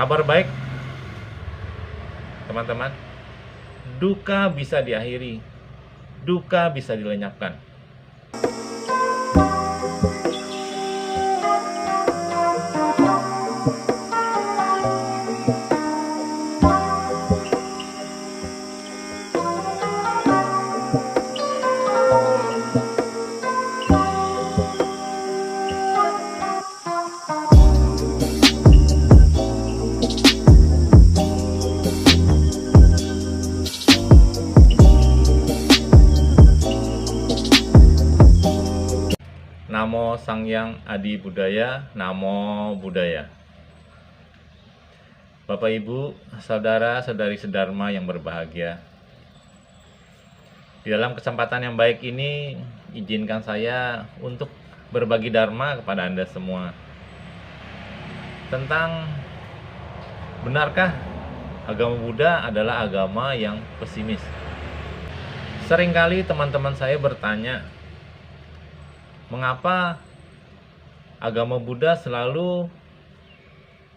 Kabar baik, teman-teman, duka bisa diakhiri, duka bisa dilenyapkan. Namo Sangyang Adi Budaya, Namo Buddhaya. Bapak Ibu, saudara-saudari sedharma yang berbahagia. Di dalam kesempatan yang baik ini, izinkan saya untuk berbagi dharma kepada Anda semua. Tentang benarkah agama Buddha adalah agama yang pesimis? Seringkali teman-teman saya bertanya, mengapa agama Buddha selalu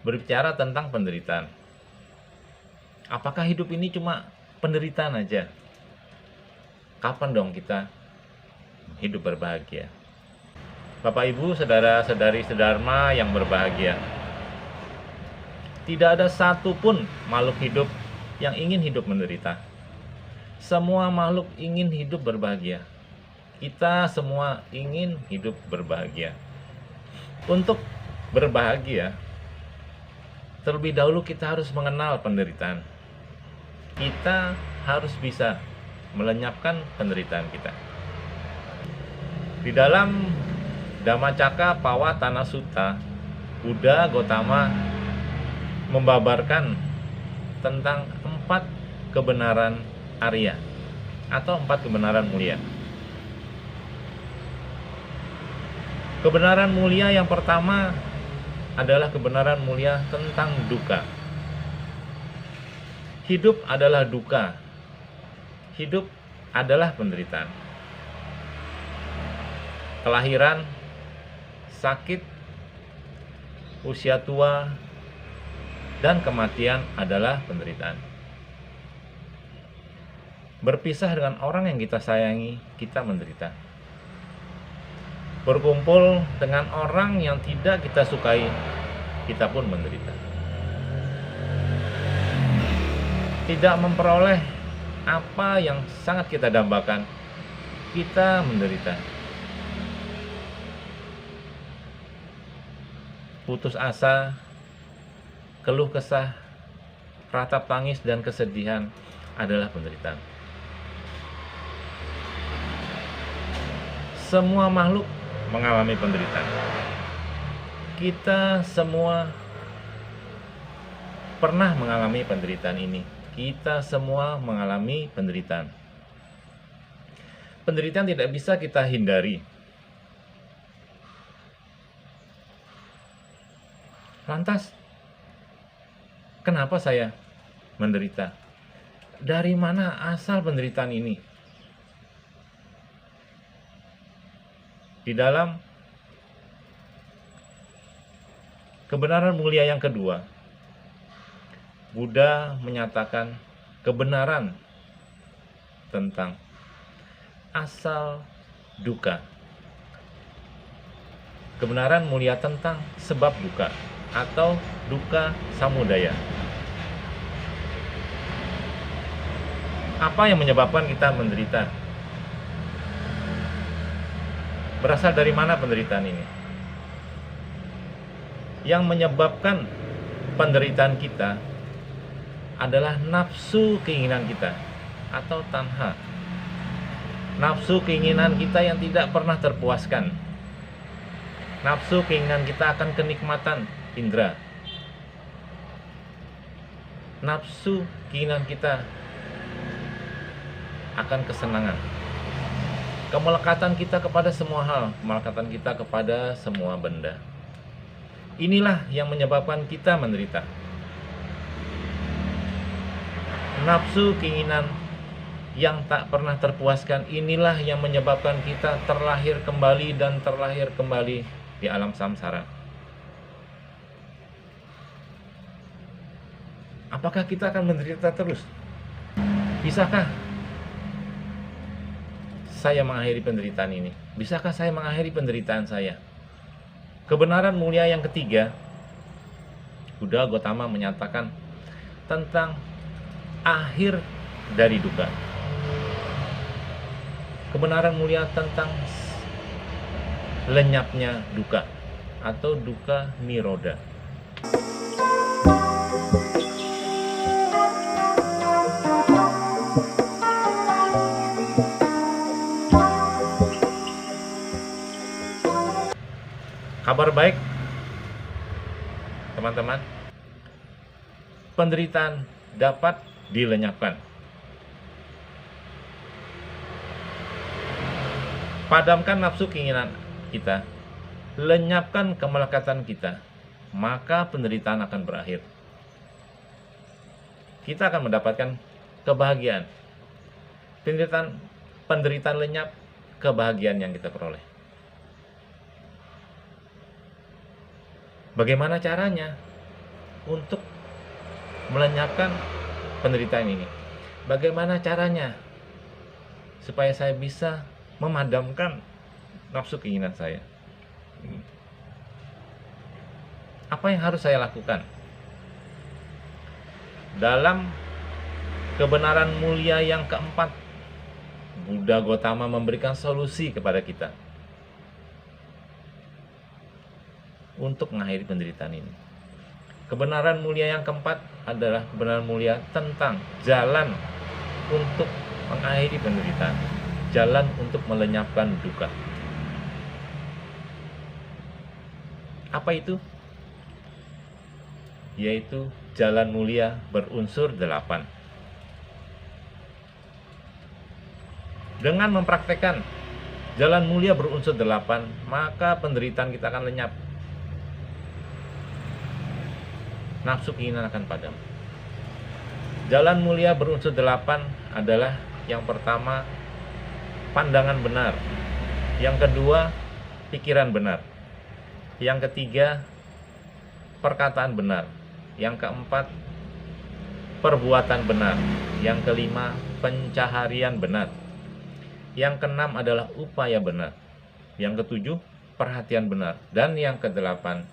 berbicara tentang penderitaan? Apakah hidup ini cuma penderitaan aja? Kapan dong kita hidup berbahagia? Bapak Ibu, saudara-saudari sedharma yang berbahagia, tidak ada satupun makhluk hidup yang ingin hidup menderita. Semua makhluk ingin hidup berbahagia. Kita semua ingin hidup berbahagia. Untuk berbahagia, terlebih dahulu kita harus mengenal penderitaan. Kita harus bisa melenyapkan penderitaan kita. Di dalam Dhammacakka Pavattana Sutta, Buddha Gautama membabarkan tentang 4 kebenaran Arya atau 4 kebenaran mulia. Kebenaran mulia yang pertama adalah kebenaran mulia tentang duka. Hidup adalah duka. Hidup adalah penderitaan. Kelahiran, sakit, usia tua, dan kematian adalah penderitaan. Berpisah dengan orang yang kita sayangi, kita menderita. Berkumpul dengan orang yang tidak kita sukai, kita pun menderita. Tidak memperoleh apa yang sangat kita dambakan, kita menderita. Putus asa, keluh kesah, ratap tangis, dan kesedihan adalah penderitaan. Semua makhluk mengalami penderitaan. Kita semua pernah mengalami penderitaan ini. Kita semua mengalami penderitaan. Penderitaan tidak bisa kita hindari. Lantas, kenapa saya menderita? Dari mana asal penderitaan ini? Di dalam kebenaran mulia yang kedua, Buddha menyatakan kebenaran tentang asal duka. Kebenaran mulia tentang sebab duka atau duka samudaya. Apa yang menyebabkan kita menderita? Berasal dari mana penderitaan ini? Yang menyebabkan penderitaan kita adalah nafsu keinginan kita atau tanha. Nafsu keinginan kita yang tidak pernah terpuaskan. Nafsu keinginan kita akan kenikmatan indera. Nafsu keinginan kita akan kesenangan. Kemelekatan kita kepada semua hal, kemelekatan kita kepada semua benda. Inilah yang menyebabkan kita menderita. Nafsu keinginan yang tak pernah terpuaskan inilah yang menyebabkan kita terlahir kembali dan terlahir kembali di alam samsara. Apakah kita akan menderita terus? Bisakah saya mengakhiri penderitaan ini? Bisakah saya mengakhiri penderitaan saya? Kebenaran mulia yang ketiga, Buddha Gautama menyatakan tentang akhir dari duka. Kebenaran mulia tentang lenyapnya duka atau duka niroda. Kabar baik, teman-teman, penderitaan dapat dilenyapkan. Padamkan nafsu keinginan kita, lenyapkan kemelekatan kita, maka penderitaan akan berakhir. Kita akan mendapatkan kebahagiaan. Penderitaan lenyap, kebahagiaan yang kita peroleh. Bagaimana caranya untuk melenyapkan penderitaan ini? Bagaimana caranya supaya saya bisa memadamkan nafsu keinginan saya? Apa yang harus saya lakukan? Dalam kebenaran mulia yang keempat, Buddha Gautama memberikan solusi kepada kita untuk mengakhiri penderitaan ini. Kebenaran mulia yang keempat adalah kebenaran mulia tentang jalan untuk mengakhiri penderitaan, jalan untuk melenyapkan duka. Apa itu? Yaitu jalan mulia berunsur 8. Dengan mempraktekkan jalan mulia berunsur 8, maka penderitaan kita akan lenyap. Nafsu keinginan akan padam. Jalan mulia berunsur 8 adalah yang pertama, pandangan benar. Yang kedua, pikiran benar. Yang ketiga, perkataan benar. Yang keempat, perbuatan benar. Yang kelima, pencaharian benar. Yang keenam adalah upaya benar. Yang ketujuh, perhatian benar. Dan yang kedelapan,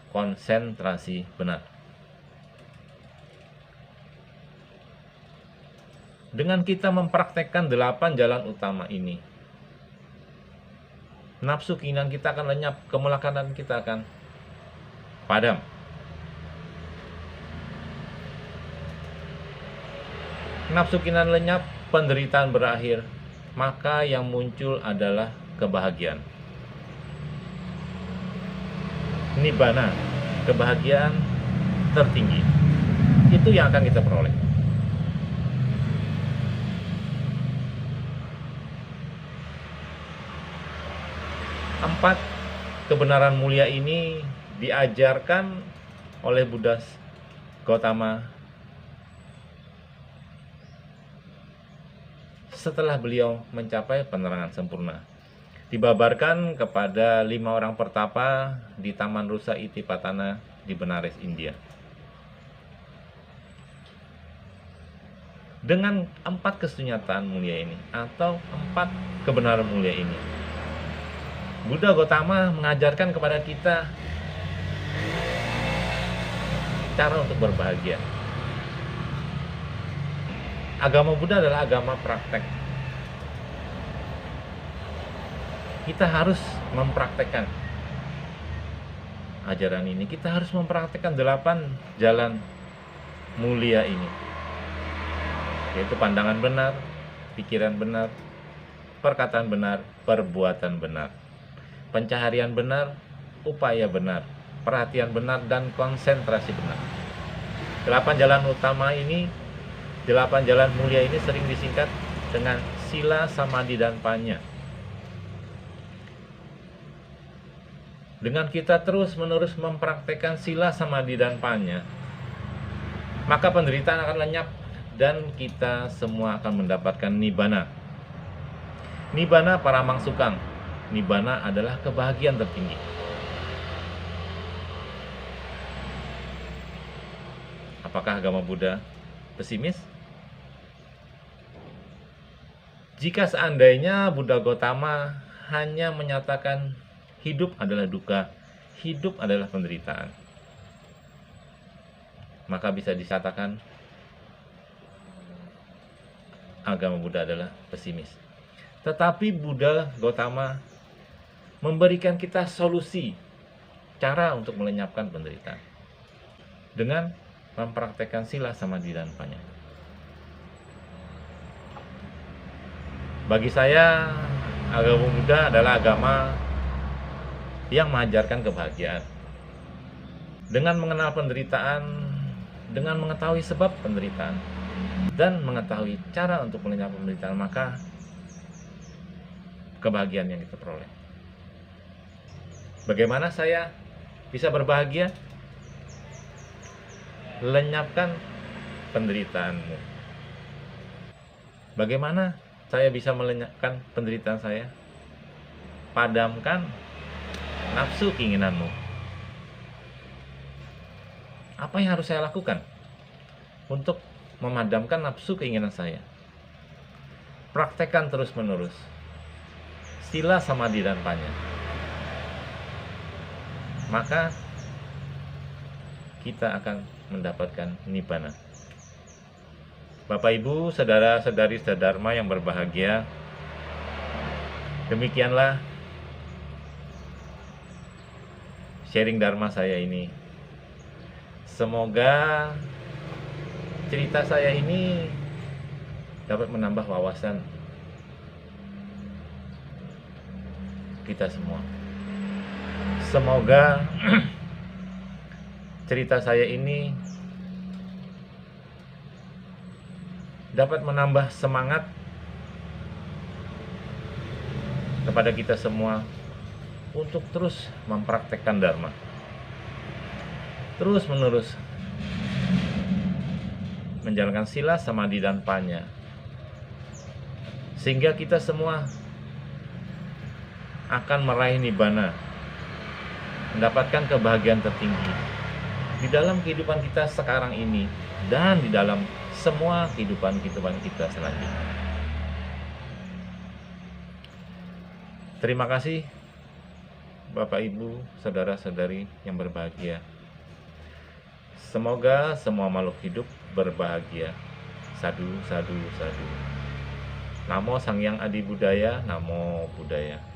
konsentrasi benar. Dengan kita mempraktekkan 8 jalan utama ini, nafsu keinginan kita akan lenyap, kemelekatan kita akan padam. Nafsu keinginan lenyap, penderitaan berakhir, maka yang muncul adalah kebahagiaan. Nibbana, kebahagiaan tertinggi. Itu yang akan kita peroleh. Empat kebenaran mulia ini diajarkan oleh Buddha Gautama setelah beliau mencapai penerangan sempurna. Dibabarkan kepada 5 orang pertapa di Taman Rusa Itipatana di Benares, India. Dengan 4 kesunyataan mulia ini atau 4 kebenaran mulia ini, Buddha Gautama mengajarkan kepada kita cara untuk berbahagia. Agama Buddha adalah agama praktek. Kita harus mempraktekkan ajaran ini. Kita harus mempraktekkan 8 jalan mulia ini, yaitu pandangan benar, pikiran benar, perkataan benar, perbuatan benar, pencaharian benar, upaya benar, perhatian benar, dan konsentrasi benar. 8 jalan utama ini, 8 jalan mulia ini sering disingkat dengan sila, samadhi, dan panya. Dengan kita terus-menerus mempraktekkan sila, samadhi, dan panya, maka penderitaan akan lenyap dan kita semua akan mendapatkan nibbana. Nibbana para mangsukang. Nibbana adalah kebahagiaan tertinggi. Apakah agama Buddha pesimis? Jika seandainya Buddha Gautama hanya menyatakan hidup adalah duka, hidup adalah penderitaan, maka bisa dikatakan agama Buddha adalah pesimis. Tetapi Buddha Gautama memberikan kita solusi, cara untuk melenyapkan penderitaan dengan mempraktekkan sila, samadhi, dan panya. Bagi saya, agama Buddha adalah agama yang mengajarkan kebahagiaan. Dengan mengenal penderitaan, dengan mengetahui sebab penderitaan, dan mengetahui cara untuk melenyapkan penderitaan, maka kebahagiaan yang kita peroleh. Bagaimana saya bisa berbahagia? Lenyapkan penderitaanmu. Bagaimana saya bisa melenyapkan penderitaan saya? Padamkan nafsu keinginanmu. Apa yang harus saya lakukan untuk memadamkan nafsu keinginan saya? Praktekkan terus-menerus sila, samadhi, dan panya. Maka kita akan mendapatkan nibbana. Bapak Ibu, saudara-saudari sadharma yang berbahagia, demikianlah sharing dharma saya ini. Semoga cerita saya ini dapat menambah wawasan kita semua. Semoga cerita saya ini dapat menambah semangat kepada kita semua untuk terus mempraktekkan dharma, terus menerus menjalankan sila, samadhi, dan panya, sehingga kita semua akan meraih nibbana, mendapatkan kebahagiaan tertinggi di dalam kehidupan kita sekarang ini dan di dalam semua kehidupan kita selanjutnya. Terima kasih Bapak Ibu, saudara-saudari yang berbahagia. Semoga semua makhluk hidup berbahagia. Sadu, sadu, sadu. Namo Sang Hyang Adi Budaya, Namo Buddhaya.